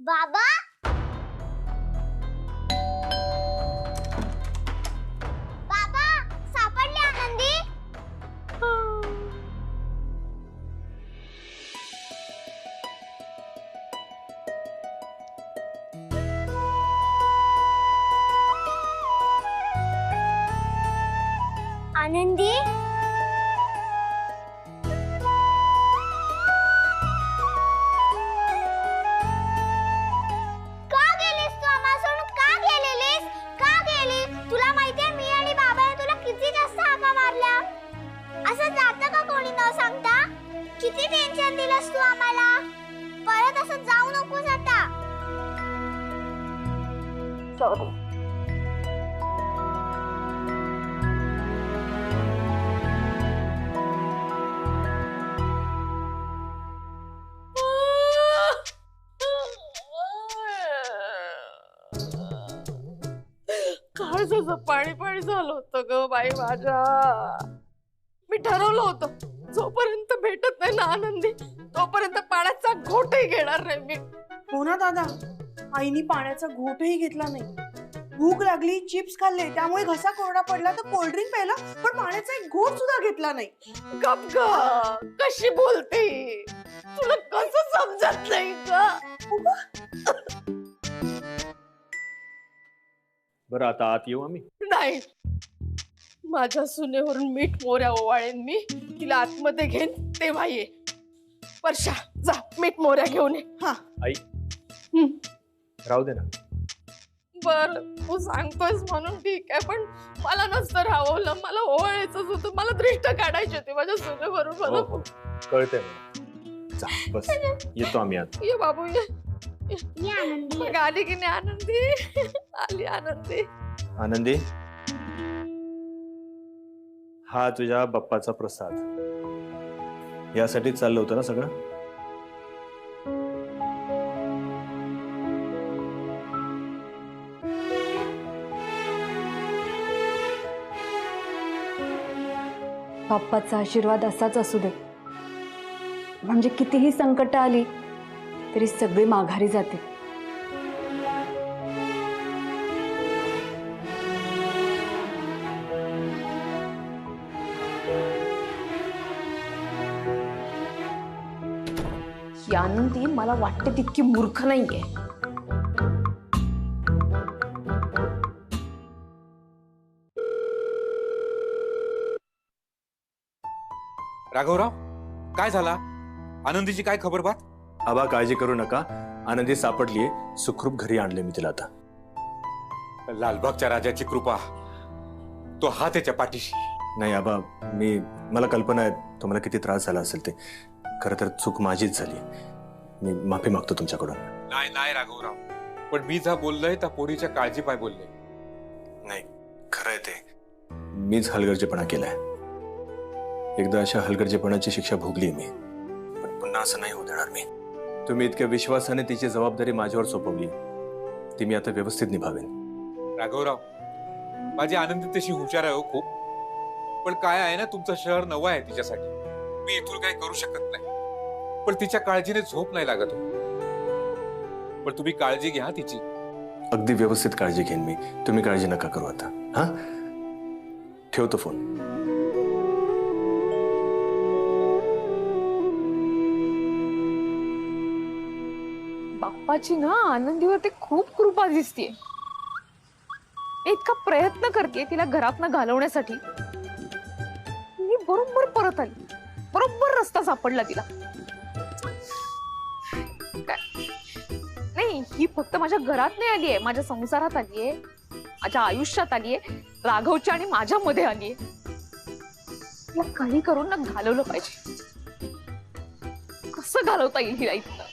बाबा बाबा सापडले आनंदी. आनंदी किती टेन्शन दिलंस तू आम्हाला. परत असं जाऊ नकोस आता. सॉरी. काळजाचं पाणी पाणी झालं होतं ग बाई माझ्या. मी ठरवलं होतं जोपर्यंत भेटत नाही ना आनंदी तोपर्यंत पाण्याचा घोटही घेणार नाही मी. हो ना दादा, आईनी पाण्याचा घोटही घेतला नाही. भूक लागली, चिप्स खाल्ले, त्यामुळे घसा कोरडा पडला तर कोल्ड्रिंक प्यायला, पण पाण्याचा एक घोट सुद्धा घेतला नाही. गप ग, कशी बोलते, तुला कसं समजत नाही ग. बरं आता आत येऊ आम्ही. नाही, माझ्या सुनेवरून मीठ मोऱ्या ओवाळेन मी. तिला आतमध्ये घेईन तेव्हा ये. वर्षा जा मीठ मोऱ्या घेऊन ये. हा आई राहू दे ना. बर तू सांगतोयस म्हणून ठीक आहे, पण मला नसतं राहवलं. मला ओवाळायचंच होतं. मला दृष्ट काढायची होती माझ्या सुनेवरून. मला कळतंय मला. जा बस, येतो आम्ही आत. ये बाबू ये. ये आनंदी. मग आली की नाही आनंदी? आली आनंदी. आनंदी, हा तुझ्या बाप्पाचा प्रसाद. यासाठी चाललं होतं ना सगळं. बाप्पाचा आशीर्वाद असाच असू दे, म्हणजे कितीही संकट आली तरी सगळे माघारी जाते. ही आनंदी मला वाटते तितकी मूर्ख नाहीये. राघवराव, काय झाला? आनंदीची काय खबर बात? आबा काळजी करू नका, आनंदी सापडलीये. सुखरूप घरी आणले मी तिला आता. लालबागच्या राजाची कृपा, तो हा त्याच्या पाठीशी. नाही आबा, मला कल्पना आहे तुम्हाला किती त्रास झाला असेल ते. खरं तर चूक माझीच झाली. मी माफी मागतो तुमच्याकडून. नाही नाही राघवराव, पण मी जा बोललोय त्या पोरीच्या काळजी पाय बोलले. नाही, खरं आहे ते. मीच हलगर्जीपणा केलाय. एकदा अशा हलगर्जीपणाची शिक्षा भोगली मी, पण पुन्हा असं नाही होऊ देणार मी. तुम्ही इतक्या विश्वासाने तिची जबाबदारी माझ्यावर सोपवली, ती मी आता व्यवस्थित निभावेन. राघवराव, माझी आनंदी तशी हुशार आहे हो खूप, पण काय आहे ना, तुमचं शहर नवं आहे तिच्यासाठी. मी इथून काही करू शकत नाही, पण तिच्या काळजीने झोप नाही लागत हो. पण तुम्ही काळजी घ्या तिची. अगदी व्यवस्थित काळजी घेईन मी. तुम्ही काळजी नका करू आता. हा, ठेवतो फोन. बाप्पाची ना आनंदीवरती खूप कृपा दिसतीये. इतका प्रयत्न करते तिला घरातनं घालवण्यासाठी. मी बरोबर परत आली, बरोबर रस्ता सापडला तिला. नाही, ही फक्त माझ्या घरात नाही आलीये, माझ्या संसारात आलीये, माझ्या आयुष्यात आलीये, राघवच्या आणि माझ्या मध्ये आलीये. तिला काही करून ना घालवलं पाहिजे. कसं घालवता येईल हिला इथं?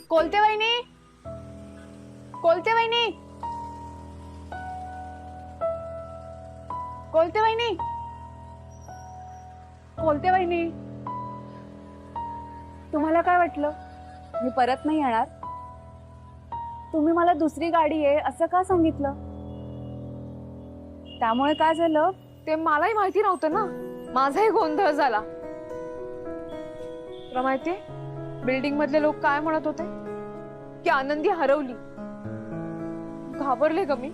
कोलते वहिनी, कोलते वहिनी, कोलते वहिनी, कोलते वहिनी. तुम्हाला काय वाटलं मी परत नाही येणार? तुम्ही मला दुसरी गाडी आहे असं का सांगितलं? त्यामुळे काय झालं ते मलाही माहिती नव्हतं ना. माझाही गोंधळ झाला. तुला माहितीये बिल्डिंग मधले लोक काय म्हणत होते? की आनंदी हरवली. घाबरले ग मी.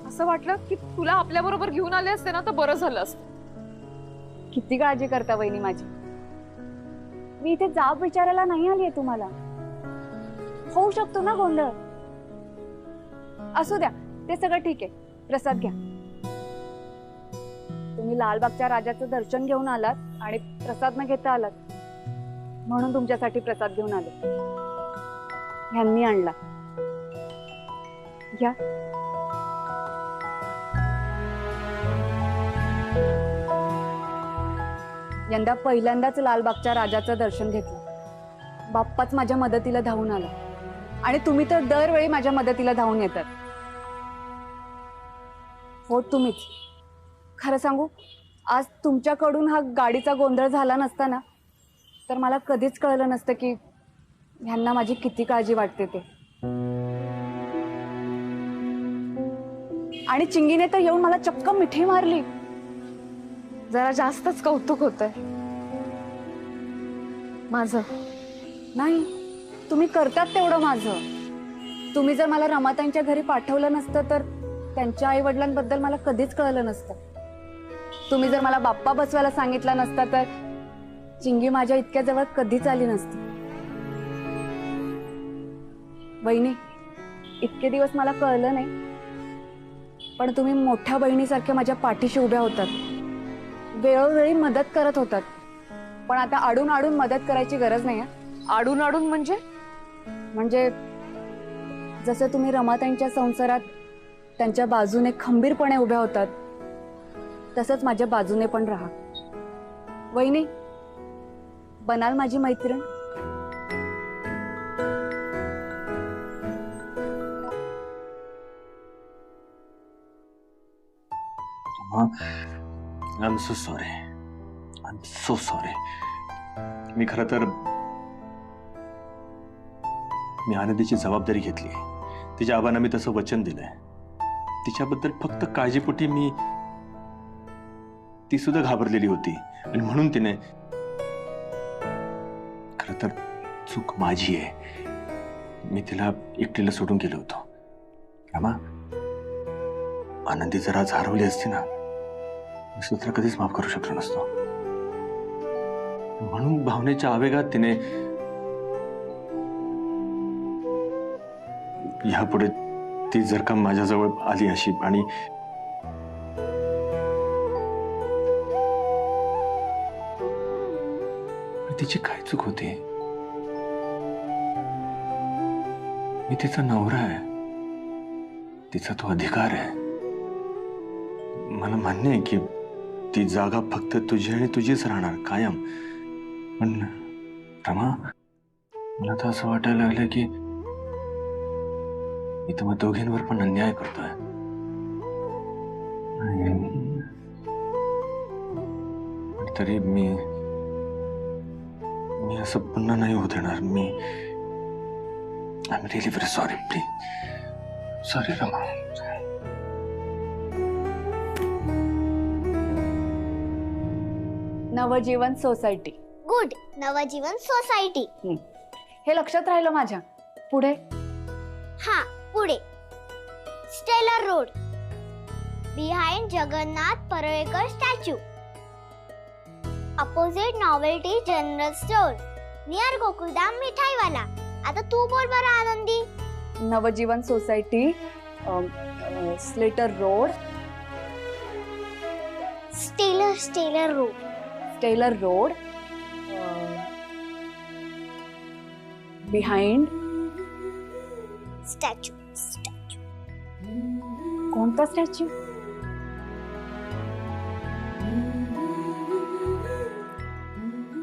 असं वाटलं की तुला आपल्या बरोबर घेऊन आले असते ना तर बरं झालं असतं. किती काळजी करता वहिनी माझी. मी इथे जाब विचारायला नाही आलीये तुम्हाला. होऊ शकतो ना गोंधळ. असू द्या, ते सगळं ठीक आहे. प्रसाद घ्या. तुम्ही लालबागच्या राजाचं दर्शन घेऊन आलात आणि प्रसाद न घेता आलात म्हणून तुमच्यासाठी प्रसाद घेऊन आले. ह्यांनी आणला. घ्या. यंदा पहिल्यांदाच लालबागच्या राजाचं दर्शन घेतलं. बाप्पाच माझ्या मदतीला धावून आला आणि तुम्ही तर दरवेळी माझ्या मदतीला धावून येतात. हो तुम्हीच. खरं सांगू, आज तुमच्याकडून हा गाडीचा गोंधळ झाला नसता ना तर मला कधीच कळलं नसतं की ह्यांना माझी किती काळजी वाटते ते. आणि चिंगीने तर येऊन मला चक्क मिठी मारली. जरा जास्तच कौतुक होतंय माझं. नाही, तुम्ही करतात तेवढं माझं. तुम्ही जर मला रमाताईंच्या घरी पाठवलं नसतं तर त्यांच्या आई वडिलांबद्दल मला कधीच कळलं नसतं. तुम्ही जर मला बाप्पा बसवायला सांगितलं नसतं तर चिंगी माझ्या इतक्या जवळ कधीच आली नसती. बहिणी, इतके दिवस मला कळलं नाही पण तुम्ही मोठ्या बहिणीसारख्या माझ्या पाठीशी उभ्या होतात. वेळोवेळी मदत करत होतात. पण आता आडून आडून मदत करायची गरज नाही. आडून आडून म्हणजे जसं तुम्ही रमाताईंच्या संसारात त्यांच्या बाजूने खंबीरपणे उभ्या होतात तसंच माझ्या बाजूने पण राहा. वहिनी, बनाल माझी मैत्रीण? I am so sorry. I am so sorry. मी खरं तर आनंदीची जबाबदारी घेतली. तिच्या आबांना मी तसं वचन दिलंय. तिच्याबद्दल फक्त काळजीपोटी मी ती सुद्धा घाबरलेली होती आणि म्हणून तिने. खरं तर चूक माझी आहे. मी तिला एकटीला सोडून गेलो होतो. रमा, आनंदी जर आज हरवली असती ना मी सुद्धा कधीच माफ करू शकलो नसतो. म्हणून भावनेच्या आवेगात तिने यापुढे ती जर का माझ्याजवळ आली अशी आणि तिची काय चूक होती. मी तिचा नवरा आहे. तिचा तो अधिकार आहे. मला मान्य आहे की ती जागा फक्त तुझी आणि तुझीच राहणार कायम. पण रमा, मला तर असं वाटायला लागलं की मी तुम्हा दोघींवर पण अन्याय करतोय. तरी मी असं पुन्हा नाही होऊ देणार. I am really very sorry. Please sorry Rama. Navjeevan society. Good. Navjeevan society. हे लक्षात राहिलं माझ्या. पुढे? हा, पुढे Stellar Road, behind Jagannath Parulekar statue, opposite Novelty General Store, near Gokuldham मिठाईवाला. आता तू बोल बरं Anandi. Navjeevan society, Slater Road, Stellar Road, Tailor Road, behind statue. कोणता स्टॅच्यू?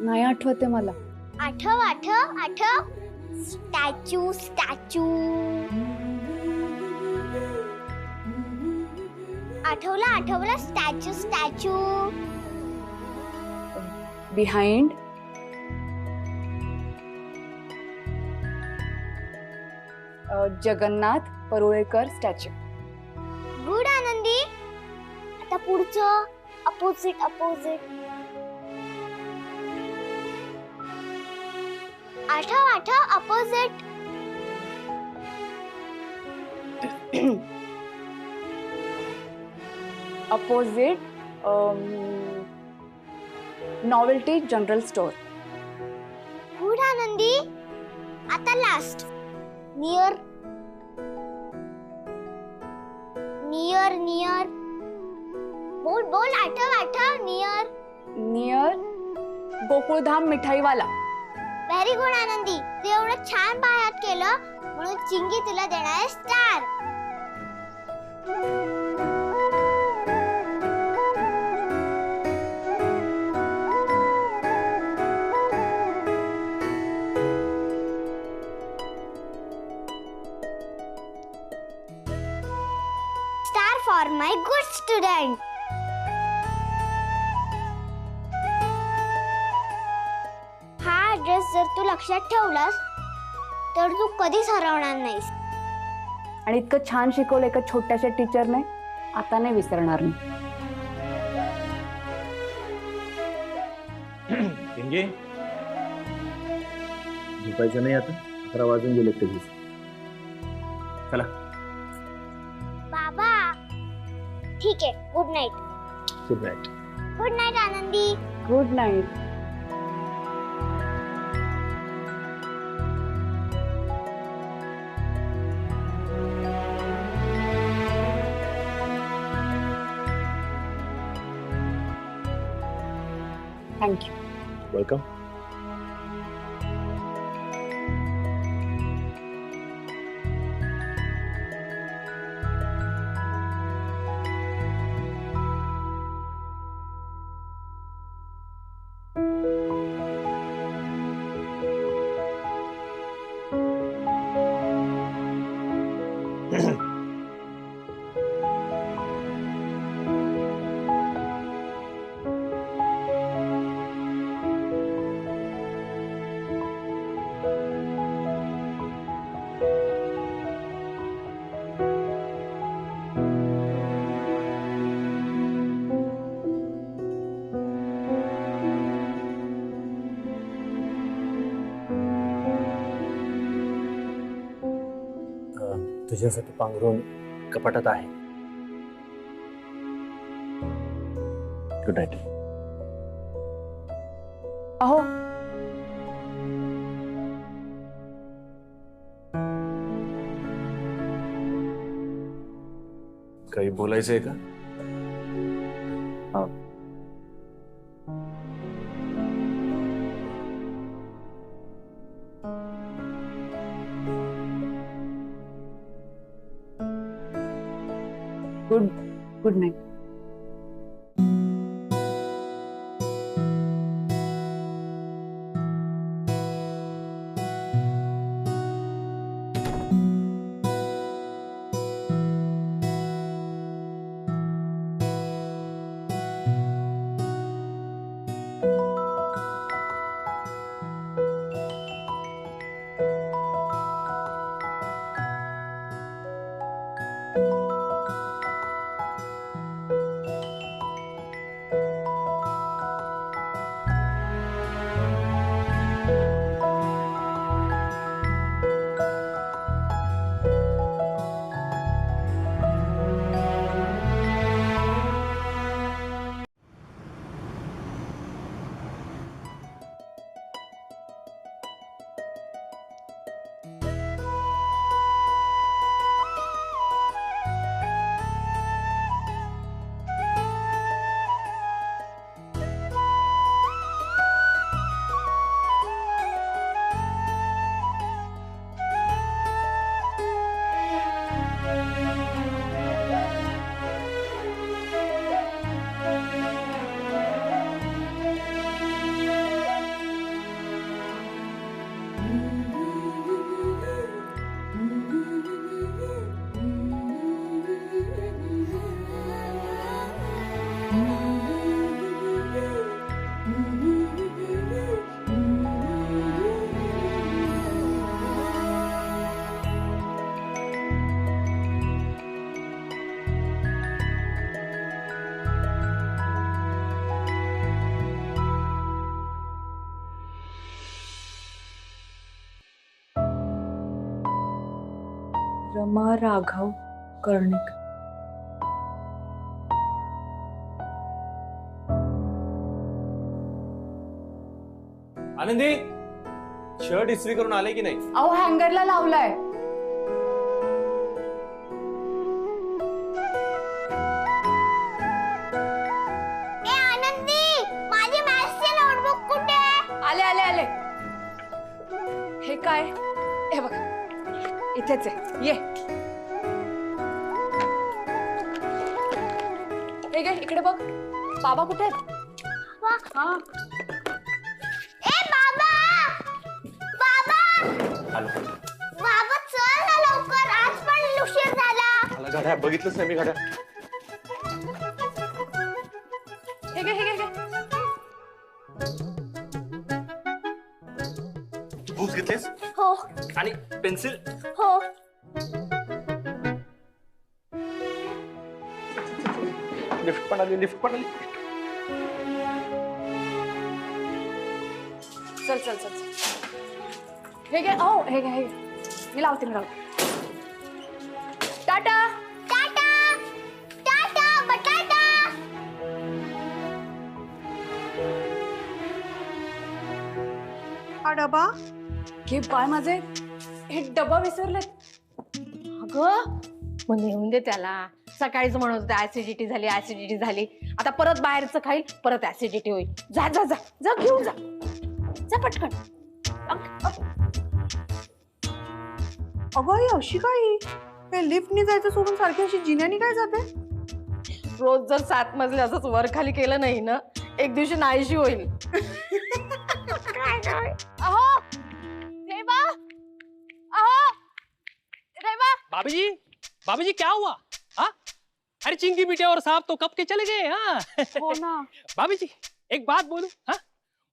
नाही आठवते मला. आठव. स्टॅच्यू. आठवलं. Statue. Behind Jagannath Parulekar statue. Good Anandi. आता पुढचं अपोजिट. आठव opposite. Opposite Novelty General store. Good Anandi. आता लास्ट. Near near near. बोल बोल. आठव near. Near Gokuldham मिठाईवाला. Very good आनंदी. तू एवढं छान बाहेर केलं म्हणून चिंगी तुला देणार आहे star. Star for my good student. हा ड्रेस जर तू लक्षात ठेवलास तर तू कधीच हरवणार नाहीस. आणि इतकं छान शिकवलं एका छोट्याशा टीचरने, आता नाही विसरणार मी. चिंगी, झोपायचं नाही आता. 11 वाजून गेले कधीच. चला. बाबा ठीक आहे. Good night. Good night. Good night Anandi. Good night. Thank you. Welcome. तुझ्यासाठी पांघरून कपाटात आहे. Good night. अहो काही बोलायचंय का? Good night. Rama Raghav Karnik. Anandi, shirt इस्त्री करून आले की नाही? अहो हँगरला लावलाय. ए आनंदी, माझी मॅथ्सची नोटबुक कुठे आहे? आले आले आले. हे काय? हे बघ इथेच आहे, ये. हे गे इकडे बघ. बाबा कुठे आहेत? हा ए बाबा, बाबा, आलो. बाबा चल ना लवकर, आज पण उशीर झाला. मला गाड्या बघितलंच नाही मी गाड्या. हे गे हे गे हे गे. बुक्स घेतलेस हो आणि पेन्सिल? हो. लिफ्ट पण आली, लिफ्ट पण आली. चल चल चल चल. हे घे. हो हे घे हे घे. मी लावते मी लावते. टाटा. टाटा टाटा बटाटा. हा डबा घे बाय माझे. हे डबा विसरले. अगं मग नेऊन दे त्याला. सकाळीच म्हणत होते ऍसिडिटी झाली, ऍसिडिटी झाली. आता परत बाहेरचं खाईल, परत ऍसिडिटी होईल. जा जा जा जा घेऊन जा, जा पटकन. अगं ही अशी काय? हे लिफ्टनी जायचं सोडून सारखी अशी जिन्यानी काय जाते? रोज जर 7 मजले असंच वर खाली केलं नाही ना, एक दिवशी नाहीशी होईल. अहो रेवा, अहो रेवा. भाभी जी, भाभी जी क्या हुआ? हाँ, अरे चिंकी बिटिया और साहब तो कब के चले गए. हाँ हो ना. भाभी जी एक बात बोलूं. हाँ,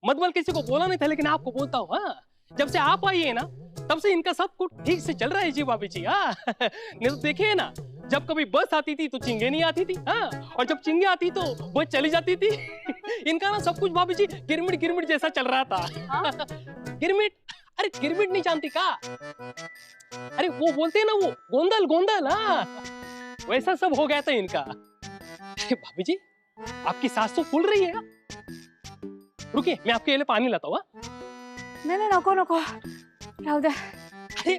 मधुबल किसी को बोला नहीं था लेकिन आपको बोलता हूँ. हाँ, जब से आप आई है ना तब से इनका सब कुछ ठीक से चल रहा है जी भाभी जी. हाँ नहीं तो देखिए ना, जब कभी बस आती थी तो चिंगे नहीं आती थी. हाँ, और जब चिंगे आती तो बस चली जाती थी. इनका ना सब कुछ भाभी जी गिरमिट गिरमिट जैसा चल रहा था. गिरमिट? अरे गिरमिट नहीं जानती का? अरे वो बोलते हैं ना, वो गोंदल गोंदल. हाँ, वैसा सब हो गया था इनका. अरे भाभी जी आपकी सांस तो फूल रही है. रुकिए मैं आपके लिए पानी लाता हूँ. नाही नाही नको नको राहू दे. अरे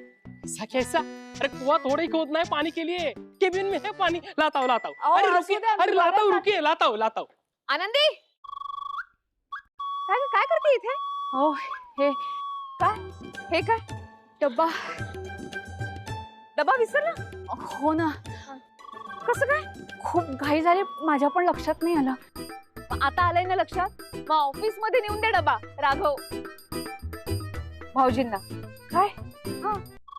ऐसा कैसा? अरे कुआं थोड़ा ही खोदना है पानी के लिए, केबिन में है पानी. लाता हूँ लाता हूँ. अरे रुकिए, अरे लाता हूँ, रुकिए, लाता हूँ लाता हूँ. आनंदी, काय काय करते इथे? हो हे हे काय? डब्बा. डबा विसरला? हो ना. कसं काय? खूप घाई झाली, माझ्या पण लक्षात नाही आलं. मग आता आलंय ना लक्षात, मग ऑफिस मध्ये नेऊन दे डबा राघव भाऊजींना. काय? हा,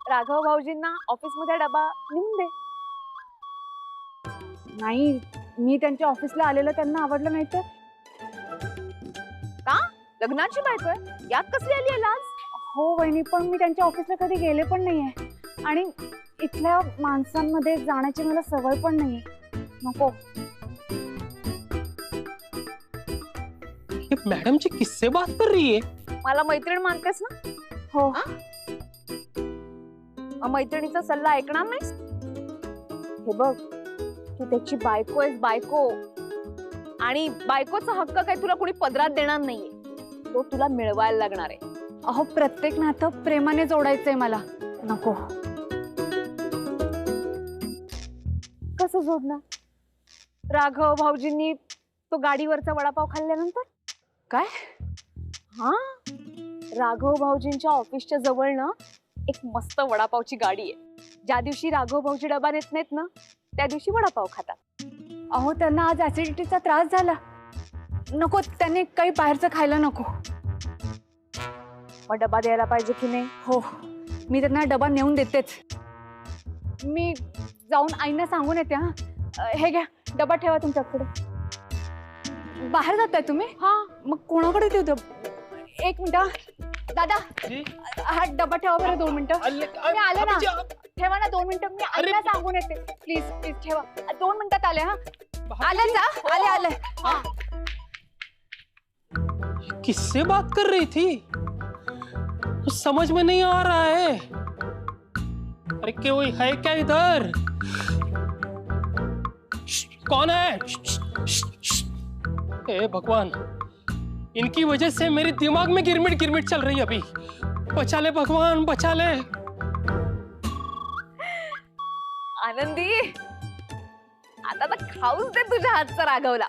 राघव भाऊजींना ऑफिस मध्ये डबा नेऊन दे. नाही, मी त्यांच्या ऑफिसला आलेलं त्यांना आवडलं नाही तर. का? लग्नाची बायको आहे, यात कसली आली आहे लाज? हो वहिनी, पण मी त्यांच्या ऑफिसला कधी गेले पण नाहीये आणि इथल्या माणसांमध्ये जाण्याची मला सवय पण नाहीये. नको. ये मैडम जी किससे बात कर रही है? मला मैत्रीण मानतेस ना? हो. मग मैत्रिणीचा सल्ला ऐकणार नाहीस? हे बघ, तू त्याची बायको आहेस, बायको. आणि बायकोचा हक्क काय तुला कोणी पदरात देणार नाहीये, तो तुला मिळवायला लागणार आहे. अहो प्रत्येक नातं प्रेमाने जोडायचंय मला. नको. कसं जोडणार? राघव भाऊजींनी तो गाडीवरचा वडापाव खाल्ल्यानंतर? काय? हा, राघव भाऊजींच्या ऑफिसच्या जवळ ना एक मस्त वडापावची गाडी आहे. ज्या दिवशी राघव भाऊजी डबा नेत नाहीत ना, त्या दिवशी वडापाव खातात. अहो त्यांना आज ऍसिडिटीचा त्रास झाला. नको, त्यांनी काही बाहेरचं खायला नको. मग डबा द्यायला पाहिजे की नाही? हो, मी त्यांना डबा नेऊन देतेच. मी जाऊन आईना सांगून येते. हा, हे घ्या, डबा ठेवा तुमच्याकडे. बाहेर जाताय तुम्ही? हा. मग कोणाकडे देऊ? एक मिनिट दादा, हा डबा ठेवा बरं. 2 मिनिटं. मी आले ना. ठेवा ना 2 मिनिटं, मी आईला सांगून येते. प्लीज प्लीज ठेवा. 2 मिनिटात आले. हा, आले जा. आले आले. हा. किससे बात कर रही थी? कुछ समझ में नहीं आ रहा है. अरे कोई है क्या इधर? कौन है? ए भगवान, इनकी वजह से मेरे दिमाग में गिरमिट गिरमिट चल रही है अभी। बचा ले भगवान, बचा ले। आनंदी, आता तर खाऊच दे तुझ्या हातचा राघवला.